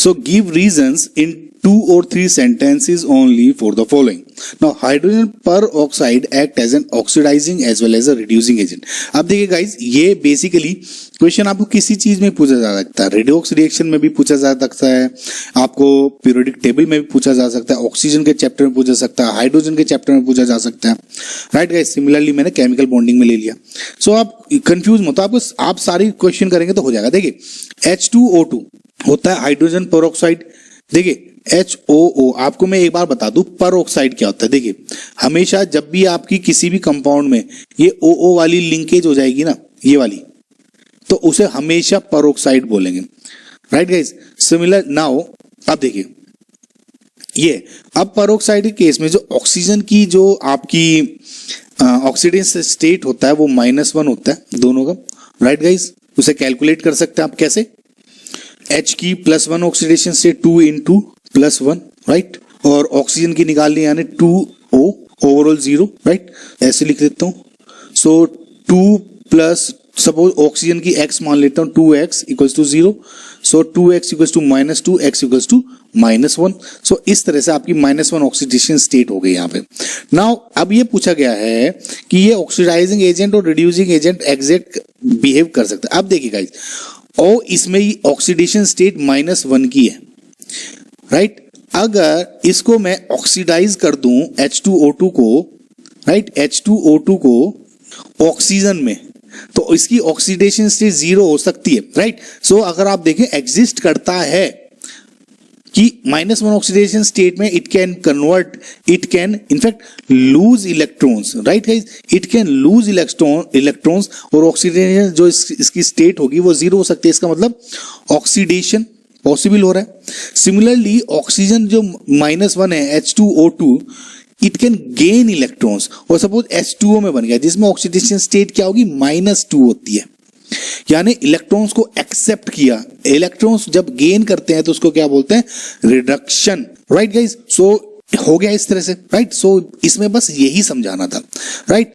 So give reasons in 2 or 3 sentences only for the following. Now hydrogen peroxide act as an oxidizing as well as a reducing agent. अब देखिए guys, ये basically question आपको किसी चीज में पूछा जा सकता है, रेडॉक्स रिएक्शन में भी पूछा जा सकता है, आपको पीरियोडिक टेबल में भी पूछा जा सकता है, ऑक्सीजन के चैप्टर में पूछा जा सकता है, हाइड्रोजन के चैप्टर में पूछा जा सकता है, राइट गाइस। सिमिलरली मैंने केमिकल बॉन्डिंग में ले लिया। सो आप कंफ्यूज मत, आपको आप सारी क्वेश्चन करेंगे तो हो जाएगा। देखिए H2O2 होता है हाइड्रोजन पेरोक्साइड। देखिए HOO, आपको मैं एक बार बता दूं पेरोक्साइड क्या होता है। देखिए हमेशा जब भी आपकी किसी भी कंपाउंड में ये OO वाली लिंकेज हो जाएगी ना, ये वाली, तो उसे हमेशा पेरोक्साइड बोलेंगे, राइट गाइस। सिमिलर नाउ अब देखिए ये, अब पेरोक्साइड के केस में जो ऑक्सीजन की जो आपकी ऑक्सीडेशन स्टेट होता है वो -1 होता है दोनों का, राइट गाइस। उसे कैलकुलेट कर सकते हैं आप कैसे, H की +1 ऑक्सीडेशन से 2 × +1, राइट, और ऑक्सीजन की निकालनी यानी 2O ओवरऑल 0, राइट, ऐसे लिख देता हूं। सो 2 प्लस सपोज ऑक्सीजन की x मान लेता हूं 2x = 0, सो 2x = -2, x = -1। सो इस तरह से आपकी -1 ऑक्सीडेशन स्टेट हो गई यहाँ पे। नाउ अब ये पूछा गया है कि ये ऑक्सीडाइजिंग एजेंट और रिड्यूसिंग एजेंट एग्जैक्ट बिहेव कर सकता है। अब देखिए गाइस, और इसमें ही ऑक्सीडेशन स्टेट -1 की है, राइट। अगर इसको मैं ऑक्सीडाइज कर दूं H2O2 को, राइट, H2O2 को ऑक्सीजन में, तो इसकी ऑक्सीडेशन स्टेट 0 हो सकती है, राइट। सो अगर आप देखें एग्जिस्ट करता है कि -1 ऑक्सीडेशन स्टेट में it can convert, it can in fact loose electrons, right guys, it can lose electrons, और ऑक्सीडेशन जो इसकी स्टेट होगी वो 0 हो सकती है। इसका मतलब ऑक्सीडेशन पॉसिबल हो रहा है। सिमिलरली ऑक्सीजन जो -1 है H2O2, it can gain electrons, और सपोज H2O में बन गया जिसमें ऑक्सीडेशन स्टेट क्या होगी, -2 होती है, यानी इलेक्ट्रॉन्स को एक्सेप्ट किया। इलेक्ट्रॉन्स जब गेन करते हैं तो उसको क्या बोलते हैं, रिडक्शन, राइट गाइस। सो हो गया इस तरह से, राइट। सो इसमें बस यही समझाना था, राइट।